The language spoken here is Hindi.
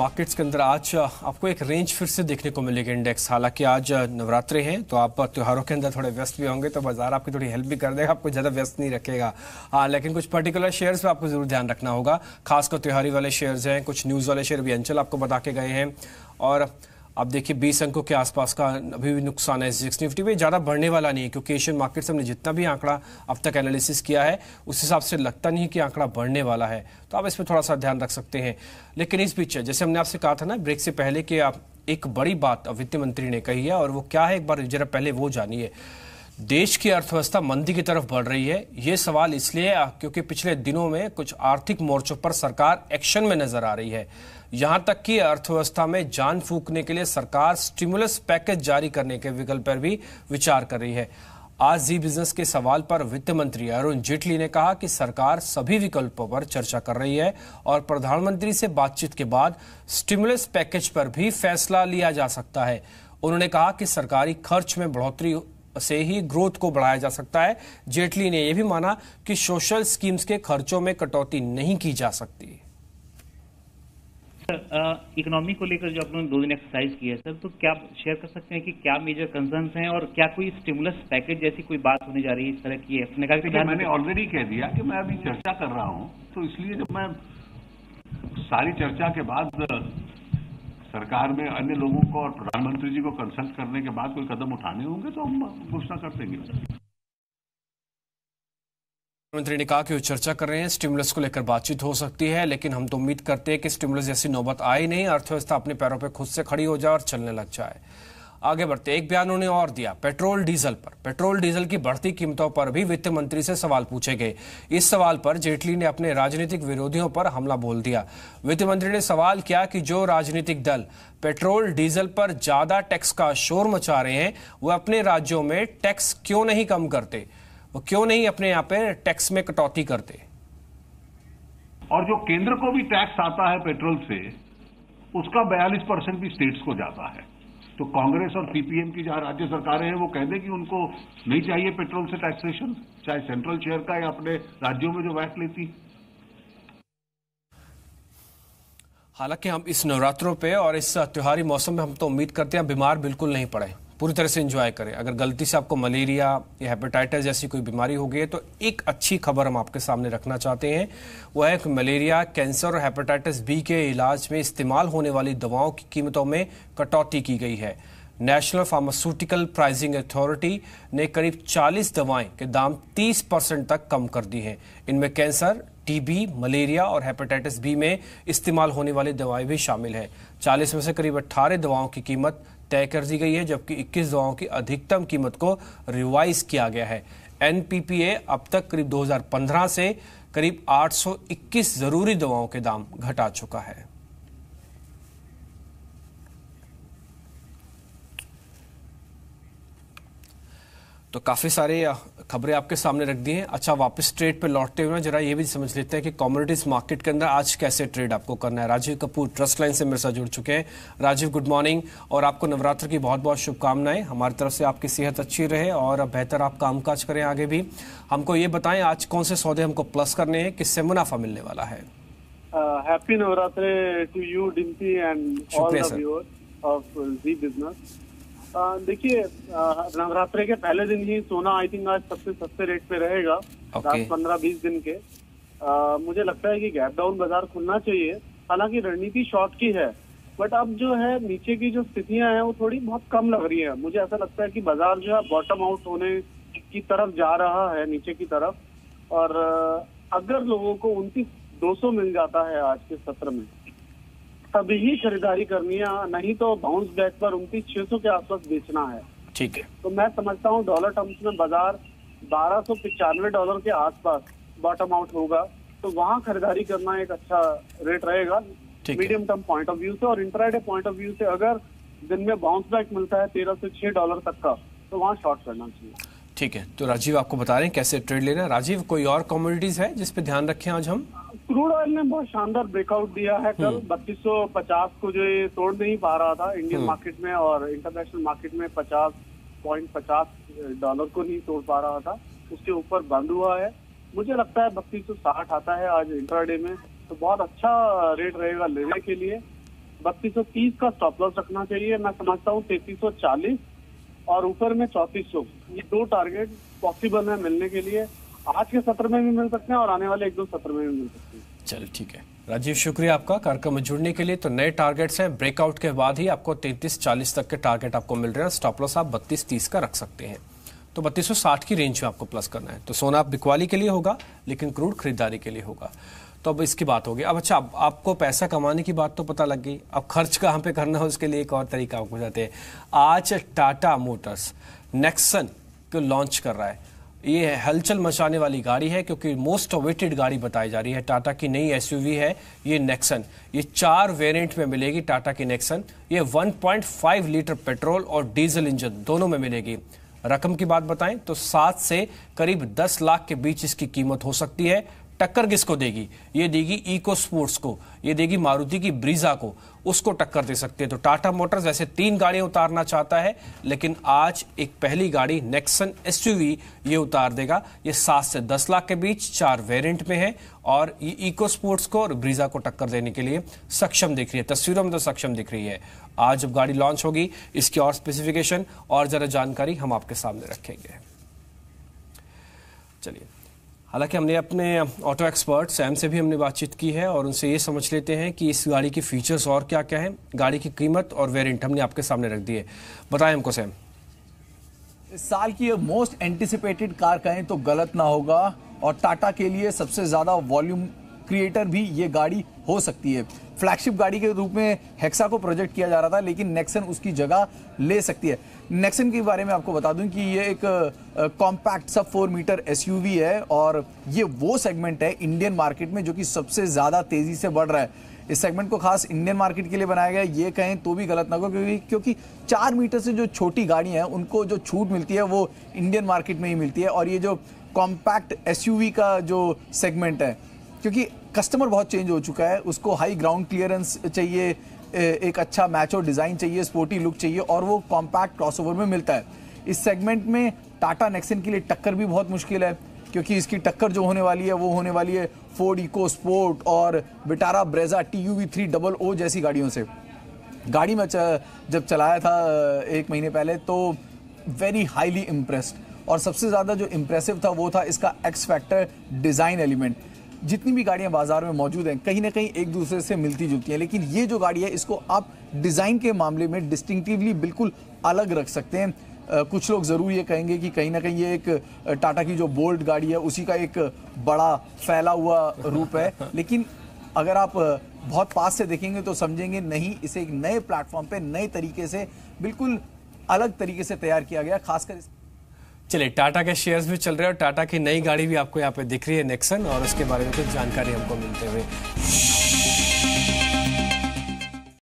मार्केट्स के अंदर आज आपको एक रेंज फिर से देखने को मिलेगा इंडेक्स। हालांकि आज नवरात्रे हैं तो आप त्योहारों के अंदर थोड़े व्यस्त भी होंगे, तो बाजार आपकी थोड़ी हेल्प भी कर देगा, आपको ज़्यादा व्यस्त नहीं रखेगा। हाँ, लेकिन कुछ पर्टिकुलर शेयर्स पे आपको जरूर ध्यान रखना होगा, खासकर त्योहारी वाले शेयर्स हैं। कुछ न्यूज़ वाले शेयर भी अंचल आपको बता के गए हैं। और अब देखिए 20 अंकों के आसपास का अभी भी नुकसान है। 6 निफ्टी में ज़्यादा बढ़ने वाला नहीं है, क्योंकि एशियन मार्केट से हमने जितना भी आंकड़ा अब तक एनालिसिस किया है उस हिसाब से लगता नहीं कि आंकड़ा बढ़ने वाला है, तो आप इस पर थोड़ा सा ध्यान रख सकते हैं। लेकिन इस बीच जैसे हमने आपसे कहा था ना ब्रेक से पहले कि आप एक बड़ी बात वित्त मंत्री ने कही है, और वो क्या है एक बार जरा पहले वो जानिए। देश की अर्थव्यवस्था मंदी की तरफ बढ़ रही है, ये सवाल इसलिए क्योंकि पिछले दिनों में कुछ आर्थिक मोर्चों पर सरकार एक्शन में नजर आ रही है। यहां तक कि अर्थव्यवस्था में जान फूंकने के लिए सरकार स्टिमुलस पैकेज जारी करने के विकल्प पर भी विचार कर रही है। आज जी बिजनेस के सवाल पर वित्त मंत्री अरुण जेटली ने कहा कि सरकार सभी विकल्पों पर चर्चा कर रही है और प्रधानमंत्री से बातचीत के बाद स्टिमुलस पैकेज पर भी फैसला लिया जा सकता है। उन्होंने कहा कि सरकारी खर्च में बढ़ोतरी से ही ग्रोथ को बढ़ाया जा सकता है। जेटली ने यह भी माना कि सोशल स्कीम्स के खर्चों में कटौती नहीं की जा सकती। इकोनॉमी को लेकर जो आप लोगों ने 2 दिन एक्सरसाइज की है सर, तो क्या शेयर कर सकते हैं कि क्या मेजर कंसर्न्स हैं और क्या कोई स्टिमुलस पैकेज जैसी कोई बात होने जा रही है इस तरह की है? मैंने ऑलरेडी कह दिया कि मैं अभी चर्चा कर रहा हूं, तो इसलिए जब मैं सारी चर्चा के बाद सरकार में अन्य लोगों को और प्रधानमंत्री जी को कंसल्ट करने के बाद कोई कदम उठाने होंगे तो हम घोषणा कर देंगे। मंत्री ने कहा कि वो चर्चा कर रहे हैं, स्टिमुलस को लेकर बातचीत हो सकती है, लेकिन हम तो उम्मीद करते हैं कि स्टिमुलस जैसी नौबत आए नहीं, अर्थव्यवस्था अपने पैरों पर खुद से खड़ी हो जाए और चलने लग जाए। आगे बढ़ते एक बयान उन्होंने और दिया पेट्रोल डीजल पर। पेट्रोल डीजल की बढ़ती कीमतों पर भी वित्त मंत्री से सवाल पूछे गए। इस सवाल पर जेटली ने अपने राजनीतिक विरोधियों पर हमला बोल दिया। वित्त मंत्री ने सवाल किया कि जो राजनीतिक दल पेट्रोल डीजल पर ज्यादा टैक्स का शोर मचा रहे हैं, वो अपने राज्यों में टैक्स क्यों नहीं कम करते, वो क्यों नहीं अपने यहाँ पे टैक्स में कटौती करते। और जो केंद्र को भी टैक्स आता है पेट्रोल से, उसका 42% भी स्टेट्स को जाता है। तो कांग्रेस और सीपीएम की जहां राज्य सरकारें हैं वो कह दें कि उनको नहीं चाहिए पेट्रोल से टैक्सेशन, चाहे सेंट्रल शेयर का या अपने राज्यों में जो वैट लेती। हालांकि हम इस नवरात्रों पे और इस त्योहारी मौसम में हम तो उम्मीद करते हैं बीमार बिल्कुल नहीं पड़े, पूरी तरह से एंजॉय करें। अगर गलती से आपको मलेरिया या हेपेटाइटिस जैसी कोई बीमारी हो गई है तो एक अच्छी खबर हम आपके सामने रखना चाहते हैं। वह है कि मलेरिया, कैंसर और हेपेटाइटिस बी के इलाज में इस्तेमाल होने वाली दवाओं की कीमतों में कटौती की गई है। नेशनल फार्मास्यूटिकल प्राइसिंग अथॉरिटी ने करीब 40 दवाएं के दाम 30% तक कम कर दी हैं। इनमें कैंसर, टीबी, मलेरिया और हेपेटाइटिस बी में इस्तेमाल होने वाली दवाएं भी शामिल हैं। 40 में से करीब 18 दवाओं की कीमत तय कर दी गई है, जबकि 21 दवाओं की अधिकतम कीमत को रिवाइज किया गया है। एनपीपीए अब तक करीब 2015 से करीब 821 जरूरी दवाओं के दाम घटा चुका है। तो काफी सारे खबरें आपके सामने रख दी हैं। अच्छा, वापस ट्रेड पे लौटते हुए जरा ये भी समझ लेते हैं कि कमोडिटीज मार्केट के अंदर आज कैसे ट्रेड आपको करना है। राजीव कपूर ट्रस्ट लाइन से मेरे साथ जुड़ चुके हैं। राजीव, गुड मॉर्निंग, और आपको नवरात्र की बहुत बहुत शुभकामनाएं। हमारी तरफ से आपकी सेहत अच्छी रहे और बेहतर आप कामकाज करें आगे भी। हमको ये बताएं आज कौन से सौदे हमको प्लस करने हैं, किससे मुनाफा मिलने वाला है। Happy Navratri to you Dimpi and all the viewers of Zee business. देखिए, नवरात्रि के पहले दिन ही सोना आई थिंक आज सबसे सस्ते रेट पे रहेगा। 15-20 दिन के मुझे लगता है कि गैप डाउन बाजार खुलना चाहिए। हालांकि रणनीति शॉर्ट की है, बट अब जो है नीचे की जो स्थितियां हैं वो थोड़ी बहुत कम लग रही है। मुझे ऐसा लगता है कि बाजार जो है बॉटम आउट होने की तरफ जा रहा है, नीचे की तरफ। और अगर लोगों को 29,200 मिल जाता है आज के सत्र में, तभी ही खरीदारी करनी है, नहीं तो बाउंस बैक पर 29,600 के आसपास बेचना है। ठीक है, तो मैं समझता हूँ डॉलर टर्म्स में बाजार $1295 के आसपास बॉटम आउट होगा, तो वहां खरीदारी करना एक अच्छा रेट रहेगा medium term point of view से। और इंट्राडे पॉइंट ऑफ व्यू से अगर दिन में बाउंस बैक मिलता है $13 से $6 तक का, तो वहां शॉर्ट करना चाहिए। ठीक है, तो राजीव आपको बता रहे हैं कैसे ट्रेड लेना है। राजीव, कोई और कमोडिटीज है जिस पे ध्यान रखें आज हम? क्रूड ऑयल ने बहुत शानदार ब्रेकआउट दिया है कल। 3250 को जो ये तोड़ नहीं पा रहा था इंडियन मार्केट में, और इंटरनेशनल मार्केट में $50.50 को नहीं तोड़ पा रहा था, उसके ऊपर बंद हुआ है। मुझे लगता है 3260 आता है आज इंट्राडे में, तो बहुत अच्छा रेट रहेगा लेने के लिए। 3230 का स्टॉप लॉस रखना चाहिए। मैं समझता हूँ 3340 और ऊपर में 3400, ये 2 टारगेट पॉसिबल है मिलने के लिए। आज के सत्र में भी मिल सकते हैं और आने वाले 1-2 सत्र में भी मिल सकते हैं। चलिए ठीक है राजीव, शुक्रिया आपका कार्यक्रम में जुड़ने के लिए। तो नए टारगेट्स हैं, ब्रेकआउट के बाद ही आपको 3340 तक के टारगेट आपको मिल रहे हैं। स्टॉप लॉस आप 3230 का रख सकते हैं, तो 3260 की रेंज में आपको प्लस करना है। तो सोना बिकवाली के लिए होगा, लेकिन क्रूड खरीदारी के लिए होगा। तो अब इसकी बात होगी। अब अच्छा, आपको पैसा कमाने की बात तो पता लग गई, अब खर्च कहाँ पे करना है उसके लिए एक और तरीका आपको बताते हैं। आज टाटा मोटर्स नेक्सन को लॉन्च कर रहा है। ये हलचल मचाने वाली गाड़ी है, क्योंकि मोस्ट अवेटेड गाड़ी बताई जा रही है। टाटा की नई एसयूवी है ये नेक्सन। ये 4 वेरिएंट में मिलेगी टाटा की नेक्सन। ये 1.5 लीटर पेट्रोल और डीजल इंजन दोनों में मिलेगी। रकम की बात बताएं तो 7 से करीब 10 लाख के बीच इसकी कीमत हो सकती है। टक्कर किसको देगी? ये देगी इको स्पोर्ट्स को, ये देगी मारुति की ब्रीजा को, उसको टक्कर दे सकते हैं। तो टाटा मोटर्स ऐसे 3 गाड़ियां उतारना चाहता है, लेकिन आज एक पहली गाड़ी नेक्सन एसयूवी ये उतार देगा। ये 7 से 10 लाख के बीच 4 वेरिएंट में है और ये इको स्पोर्ट्स को और ब्रीजा को टक्कर देने के लिए सक्षम दिख रही है। तस्वीरों में तो सक्षम दिख रही है। आज जब गाड़ी लॉन्च होगी इसकी और स्पेसिफिकेशन और जरा जानकारी हम आपके सामने रखेंगे। चलिए, हालांकि हमने अपने ऑटो एक्सपर्ट सैम से भी हमने बातचीत की है और उनसे ये समझ लेते हैं कि इस गाड़ी की फीचर्स और क्या क्या हैं। गाड़ी की कीमत और वेरिएंट हमने आपके सामने रख दी है, बताएं हमको सैम। इस साल की ये मोस्ट एंटिसिपेटेड कार कहें तो गलत ना होगा और टाटा के लिए सबसे ज्यादा वॉल्यूम क्रिएटर भी ये गाड़ी हो सकती है। फ्लैगशिप गाड़ी के रूप में हेक्सा को प्रोजेक्ट किया जा रहा था, लेकिन नेक्सन उसकी जगह ले सकती है। नेक्सन के बारे में आपको बता दूं कि ये एक कॉम्पैक्ट सब 4 मीटर एसयूवी है और ये वो सेगमेंट है इंडियन मार्केट में जो कि सबसे ज्यादा तेजी से बढ़ रहा है। इस सेगमेंट को खास इंडियन मार्केट के लिए बनाया गया, ये कहें तो भी गलत ना हो, क्योंकि 4 मीटर से जो छोटी गाड़ियां हैं उनको जो छूट मिलती है वो इंडियन मार्केट में ही मिलती है। और ये जो कॉम्पैक्ट एसयूवी का जो सेगमेंट है, क्योंकि कस्टमर बहुत चेंज हो चुका है, उसको हाई ग्राउंड क्लियरेंस चाहिए, एक अच्छा मैचो डिजाइन चाहिए, स्पोर्टी लुक चाहिए और वो कॉम्पैक्ट क्रॉसओवर में मिलता है। इस सेगमेंट में टाटा नेक्सन के लिए टक्कर भी बहुत मुश्किल है, क्योंकि इसकी टक्कर जो होने वाली है वो होने वाली है फोर्ड इको स्पोर्ट और विटारा ब्रेजा TUV 300 जैसी गाड़ियों से। गाड़ी में जब चलाया था 1 महीने पहले तो वेरी हाईली इम्प्रेस्ड और सबसे ज़्यादा जो इम्प्रेसिव था वो था इसका एक्स फैक्टर डिज़ाइन एलिमेंट। जितनी भी गाड़ियां बाजार में मौजूद हैं कहीं ना कहीं एक दूसरे से मिलती जुलती हैं, लेकिन ये जो गाड़ी है इसको आप डिज़ाइन के मामले में डिस्टिंक्टिवली बिल्कुल अलग रख सकते हैं। कुछ लोग ज़रूर ये कहेंगे कि कहीं ना कहीं ये एक टाटा की जो बोल्ट गाड़ी है उसी का एक बड़ा फैला हुआ रूप है, लेकिन अगर आप बहुत पास से देखेंगे तो समझेंगे नहीं, इसे एक नए प्लेटफॉर्म पे नए तरीके से बिल्कुल अलग तरीके से तैयार किया गया। खासकर चलिए, टाटा के शेयर्स भी चल रहे हैं और टाटा की नई गाड़ी भी आपको यहाँ पे दिख रही है नेक्सन, और उसके बारे में कुछ जानकारी हमको मिलते हुए